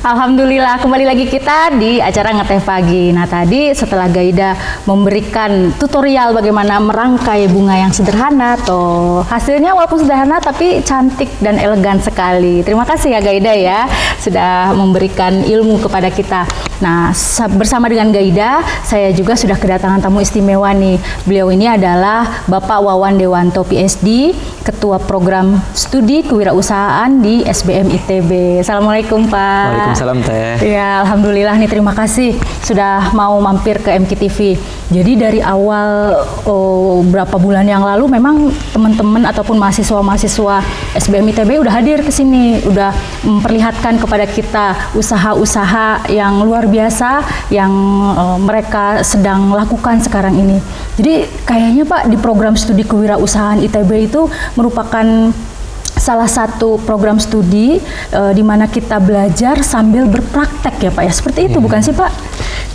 Alhamdulillah, kembali lagi kita di acara Ngeteh Pagi. Nah, tadi setelah Gaida memberikan tutorial bagaimana merangkai bunga yang sederhana, toh hasilnya walaupun sederhana tapi cantik dan elegan sekali. Terima kasih ya Gaida ya, sudah memberikan ilmu kepada kita. Nah, bersama dengan Gaida, saya juga sudah kedatangan tamu istimewa nih. Beliau ini adalah Bapak Wawan Dewanto PSD, Ketua Program Studi Kewirausahaan di SBM ITB. Assalamualaikum Pak. Waalaikumsalam Teh. Ya, alhamdulillah nih, terima kasih sudah mau mampir ke MKTV. Jadi dari awal berapa bulan yang lalu memang teman-teman ataupun mahasiswa-mahasiswa SBM ITB udah hadir ke sini, udah memperlihatkan kepada kita usaha-usaha yang luar biasa yang mereka sedang lakukan sekarang ini. Jadi kayaknya Pak, di program studi kewirausahaan ITB itu merupakan salah satu program studi di mana kita belajar sambil berpraktek ya Pak ya, seperti itu bukan sih Pak?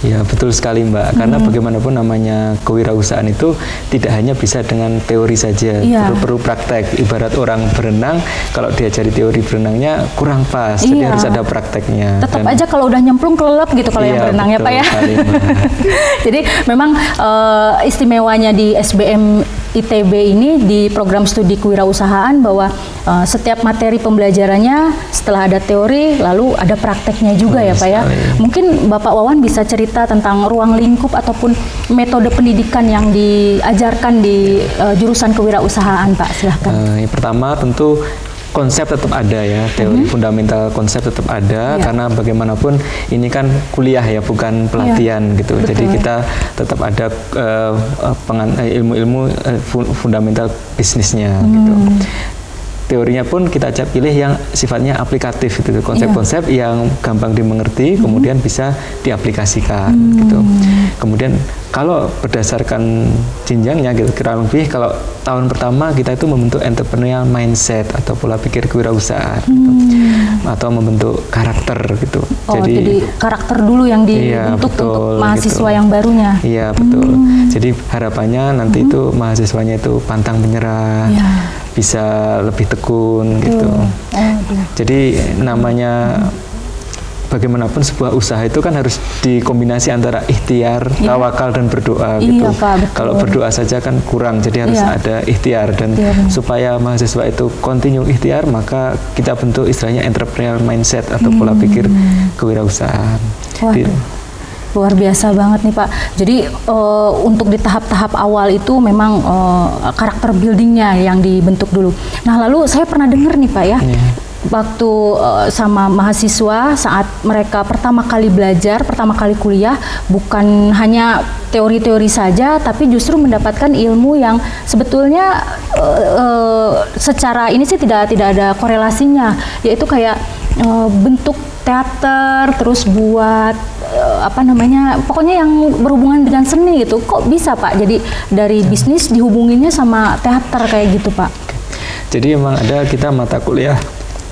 Ya betul sekali Mbak, karena bagaimanapun namanya kewirausahaan itu tidak hanya bisa dengan teori saja, perlu praktek. Ibarat orang berenang, kalau diajari teori berenangnya kurang pas, jadi harus ada prakteknya. Tetap aja kalau udah nyemplung kelelep gitu kalau yang berenang ya Pak ya. Jadi memang istimewanya di SBM ITB ini di program studi kewirausahaan bahwa setiap materi pembelajarannya setelah ada teori lalu ada prakteknya juga ya Pak ya. Mungkin Bapak Wawan bisa cerita tentang ruang lingkup ataupun metode pendidikan yang diajarkan di jurusan kewirausahaan Pak, silahkan. Yang pertama tentu konsep tetap ada ya, teori fundamental konsep tetap ada, karena bagaimanapun ini kan kuliah ya, bukan pelatihan gitu. Betul. Jadi kita tetap ada ilmu-ilmu fundamental bisnisnya gitu. Teorinya pun kita pilih yang sifatnya aplikatif gitu, konsep-konsep yang gampang dimengerti, kemudian bisa diaplikasikan gitu. Kemudian kalau berdasarkan jenjangnya gitu, kira lebih kalau tahun pertama kita itu membentuk entrepreneurial mindset atau pola pikir kewirausahaan gitu. Atau membentuk karakter gitu. Jadi karakter dulu yang dibentuk untuk mahasiswa yang barunya. Iya betul. Jadi harapannya nanti itu mahasiswanya itu pantang menyerah, bisa lebih tekun gitu. Jadi namanya bagaimanapun sebuah usaha itu kan harus dikombinasi antara ikhtiar, tawakal dan berdoa gitu. Pak, kalau berdoa saja kan kurang, jadi harus ada ikhtiar, dan supaya mahasiswa itu continue ikhtiar, maka kita bentuk istilahnya entrepreneurial mindset atau pola pikir kewirausahaan. Luar biasa banget nih Pak. Jadi untuk di tahap-tahap awal itu memang karakter buildingnya yang dibentuk dulu. Nah lalu saya pernah dengar nih Pak ya, waktu sama mahasiswa saat mereka pertama kali belajar, pertama kali kuliah, bukan hanya teori-teori saja, tapi justru mendapatkan ilmu yang sebetulnya secara ini sih tidak ada korelasinya, yaitu kayak bentuk teater, terus buat pokoknya yang berhubungan dengan seni gitu. Kok bisa Pak? Jadi dari bisnis dihubunginnya sama teater kayak gitu Pak? Jadi emang ada kita mata kuliah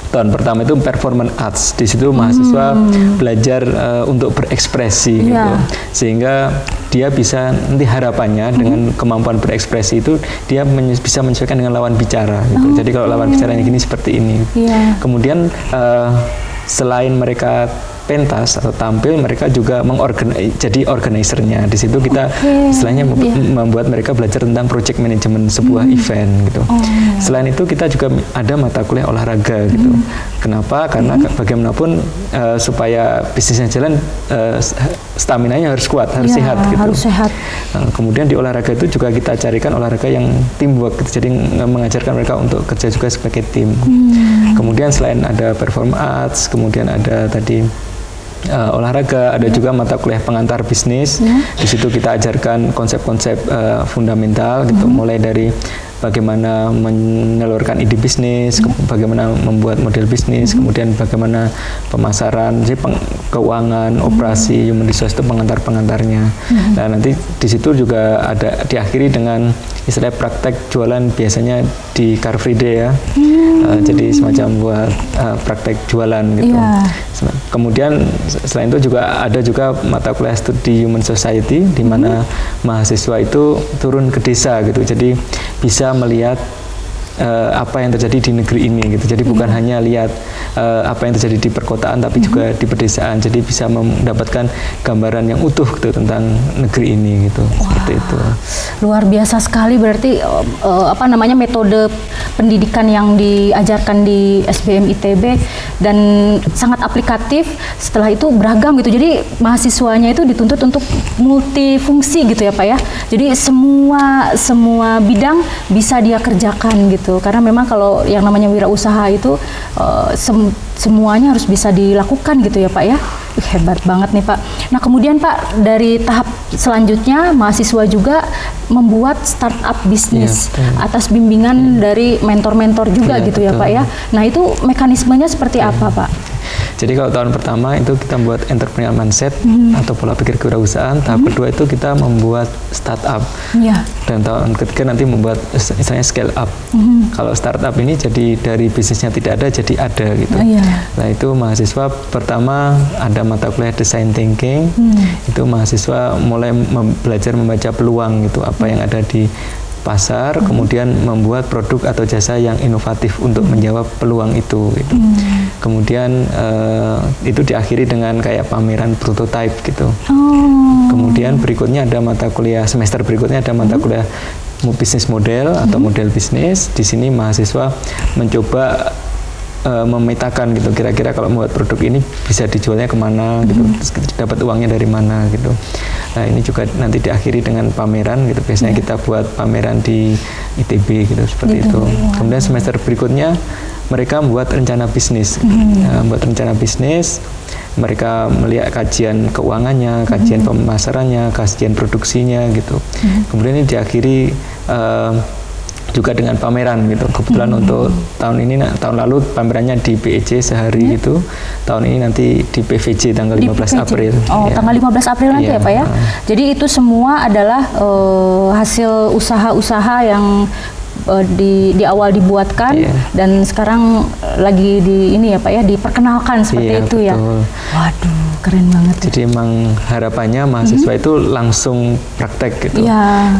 tahun pertama itu performance arts. Di situ mahasiswa belajar untuk berekspresi gitu. Sehingga dia bisa, nanti harapannya dengan kemampuan berekspresi itu dia bisa menyesuaikan dengan lawan bicara gitu. Jadi kalau lawan bicaranya gini seperti ini. Kemudian selain mereka pentas atau tampil, mereka juga jadi organisernya. Di situ kita istilahnya membuat mereka belajar tentang project management sebuah event gitu. Selain itu kita juga ada mata kuliah olahraga gitu. Kenapa? Karena bagaimanapun supaya bisnisnya jalan, stamina-nya harus kuat, harus sehat gitu. Harus sehat. Kemudian di olahraga itu juga kita carikan olahraga yang teamwork gitu. Jadi mengajarkan mereka untuk kerja juga sebagai tim. Kemudian selain ada perform arts, kemudian ada tadi olahraga, ada juga mata kuliah pengantar bisnis. Di situ kita ajarkan konsep-konsep fundamental gitu, mulai dari bagaimana menyalurkan ide bisnis, bagaimana membuat model bisnis, kemudian bagaimana pemasaran, keuangan, operasi, human resource itu pengantar-pengantarnya. Nah nanti di situ juga ada diakhiri dengan istilah praktek jualan, biasanya di Car Free Day ya. Jadi semacam buat praktek jualan gitu. Kemudian selain itu juga ada juga mata kuliah studi Human Society, di mana mahasiswa itu turun ke desa gitu. Jadi bisa melihat apa yang terjadi di negeri ini gitu. Jadi bukan hanya lihat apa yang terjadi di perkotaan tapi juga di pedesaan. Jadi bisa mendapatkan gambaran yang utuh gitu tentang negeri ini gitu. Seperti itu. Luar biasa sekali berarti apa namanya metode pendidikan yang diajarkan di SBM ITB dan sangat aplikatif. Setelah itu beragam gitu. Jadi mahasiswanya itu dituntut untuk multifungsi gitu ya Pak ya. Jadi semua bidang bisa dia kerjakan gitu. Karena memang kalau yang namanya wirausaha itu semuanya harus bisa dilakukan gitu ya Pak ya. Hebat banget nih Pak. Nah kemudian Pak, dari tahap selanjutnya mahasiswa juga membuat startup bisnis atas bimbingan dari mentor-mentor juga gitu ya Pak ya. Nah itu mekanismenya seperti apa Pak? Jadi kalau tahun pertama itu kita membuat entrepreneurial mindset atau pola pikir kewirausahaan. Tahap kedua itu kita membuat startup. Dan tahun ketiga nanti membuat istilahnya scale up. Kalau startup ini jadi dari bisnisnya tidak ada jadi ada gitu. Nah itu mahasiswa pertama ada mata kuliah design thinking. Itu mahasiswa mulai belajar membaca peluang gitu, apa yang ada di pasar, kemudian membuat produk atau jasa yang inovatif untuk menjawab peluang itu gitu. Kemudian itu diakhiri dengan kayak pameran prototype gitu. Kemudian berikutnya ada mata kuliah, semester berikutnya ada mata kuliah bisnis model atau model bisnis. Di sini mahasiswa mencoba memetakan gitu, kira-kira kalau membuat produk ini bisa dijualnya kemana gitu, terus dapat uangnya dari mana gitu. Nah ini juga nanti diakhiri dengan pameran gitu, biasanya kita buat pameran di ITB gitu, seperti itu. Kemudian semester berikutnya mereka membuat rencana bisnis, membuat rencana bisnis, mereka melihat kajian keuangannya, kajian pemasarannya, kajian produksinya gitu. Kemudian ini diakhiri juga dengan pameran gitu. Kebetulan untuk tahun ini, tahun lalu pamerannya di BEC sehari gitu. Tahun ini nanti di PVJ tanggal 15 April. Tanggal 15 April nanti ya Pak ya. Jadi itu semua adalah hasil usaha-usaha yang di awal dibuatkan dan sekarang lagi di ini ya Pak ya, diperkenalkan seperti itu ya. Waduh, keren banget. Jadi emang harapannya mahasiswa itu langsung praktek gitu.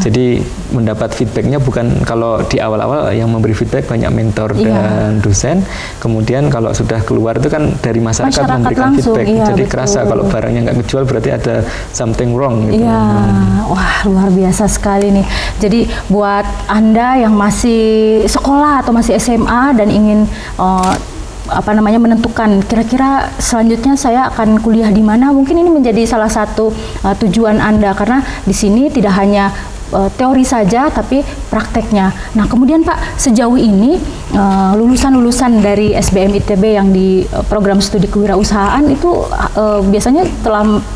Jadi mendapat feedbacknya bukan kalau di awal-awal yang memberi feedback banyak mentor dan dosen. Kemudian kalau sudah keluar itu kan dari masyarakat memberikan langsung, feedback. Jadi kerasa kalau barangnya nggak kejual berarti ada something wrong gitu. Wah luar biasa sekali nih. Jadi buat Anda yang masih sekolah atau masih SMA dan ingin apa namanya menentukan kira-kira selanjutnya saya akan kuliah di mana, mungkin ini menjadi salah satu tujuan Anda, karena di sini tidak hanya teori saja tapi prakteknya. Nah kemudian Pak, sejauh ini lulusan-lulusan dari SBM ITB yang di program studi kewirausahaan itu biasanya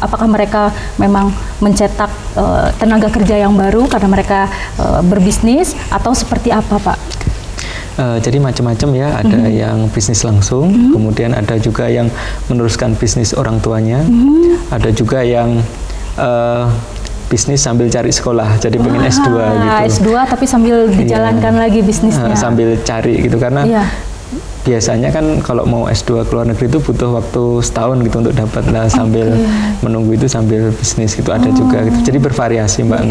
apakah mereka memang mencetak tenaga kerja yang baru karena mereka berbisnis atau seperti apa Pak? Jadi macam-macam ya, ada yang bisnis langsung, kemudian ada juga yang meneruskan bisnis orang tuanya, ada juga yang bisnis sambil cari sekolah, jadi pengen S2 gitu. S2 tapi sambil dijalankan lagi bisnisnya. Sambil cari gitu, karena biasanya kan kalau mau S2 ke luar negeri itu butuh waktu setahun gitu untuk dapat lah, sambil menunggu itu sambil bisnis gitu, ada juga gitu. Jadi bervariasi Mbak,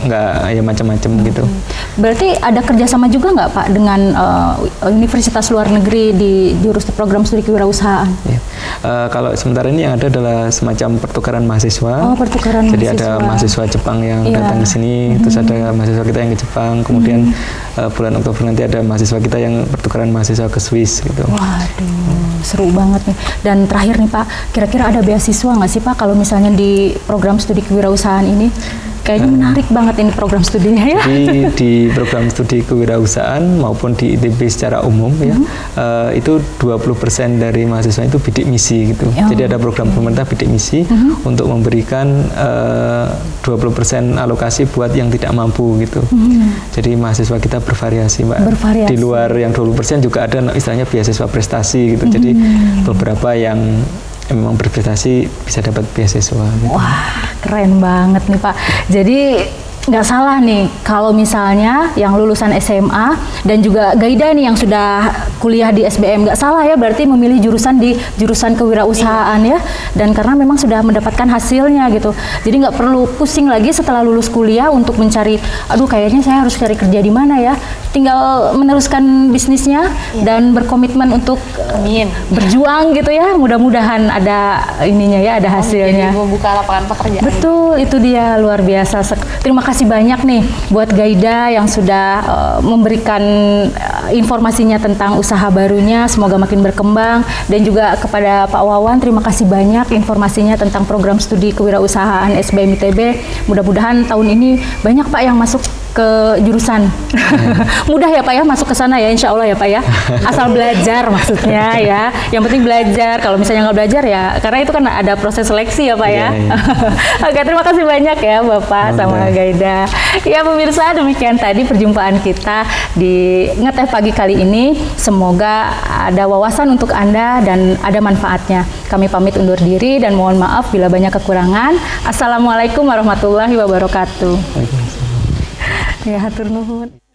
nggak ya macam-macam gitu. Berarti ada kerjasama juga nggak Pak dengan universitas luar negeri di jurusan program studi kewirausahaan? Kalau sementara ini yang ada adalah semacam pertukaran mahasiswa. Pertukaran jadi mahasiswa. Ada mahasiswa Jepang yang datang ke sini, terus ada mahasiswa kita yang ke Jepang, kemudian bulan Oktober nanti ada mahasiswa kita yang pertukaran mahasiswa ke Swiss gitu. Waduh, seru banget nih. Dan terakhir nih Pak, kira-kira ada beasiswa nggak sih Pak kalau misalnya di program studi kewirausahaan ini? Kayaknya menarik banget ini program studinya ya. Jadi di program studi kewirausahaan maupun di ITB secara umum ya, itu 20% dari mahasiswa itu bidik misi gitu. Jadi ada program pemerintah bidik misi untuk memberikan 20% alokasi buat yang tidak mampu gitu. Jadi mahasiswa kita bervariasi Mbak. Di luar yang 20% juga ada istilahnya beasiswa prestasi gitu. Jadi beberapa yang memang berprestasi bisa dapat beasiswa gitu. Wah, keren banget nih Pak. Jadi nggak salah nih kalau misalnya yang lulusan SMA dan juga Gaida nih yang sudah kuliah di SBM, nggak salah ya berarti memilih jurusan di jurusan kewirausahaan ya, dan karena memang sudah mendapatkan hasilnya gitu. Jadi nggak perlu pusing lagi setelah lulus kuliah untuk mencari, aduh kayaknya saya harus cari kerja di mana ya. Tinggal meneruskan bisnisnya dan berkomitmen untuk berjuang gitu ya. Mudah-mudahan ada ininya ya, ada hasilnya. Jadi membuka lapangan pekerjaan. Betul, itu dia luar biasa. Terima kasih banyak nih buat Gaida yang sudah memberikan informasinya tentang usaha barunya. Semoga makin berkembang, dan juga kepada Pak Wawan terima kasih banyak informasinya tentang program studi kewirausahaan SBM ITB. Mudah-mudahan tahun ini banyak Pak yang masuk ke jurusan. Mudah ya Pak ya masuk ke sana ya, insya Allah ya Pak ya. Asal belajar maksudnya ya. Yang penting belajar. Kalau misalnya nggak belajar ya, karena itu kan ada proses seleksi ya Pak ya. Oke, terima kasih banyak ya Bapak sama Gaida. Ya pemirsa, demikian tadi perjumpaan kita di Ngeteh Pagi kali ini. Semoga ada wawasan untuk Anda dan ada manfaatnya. Kami pamit undur diri dan mohon maaf bila banyak kekurangan. Assalamualaikum warahmatullahi wabarakatuh. Ya, hatur nuhun.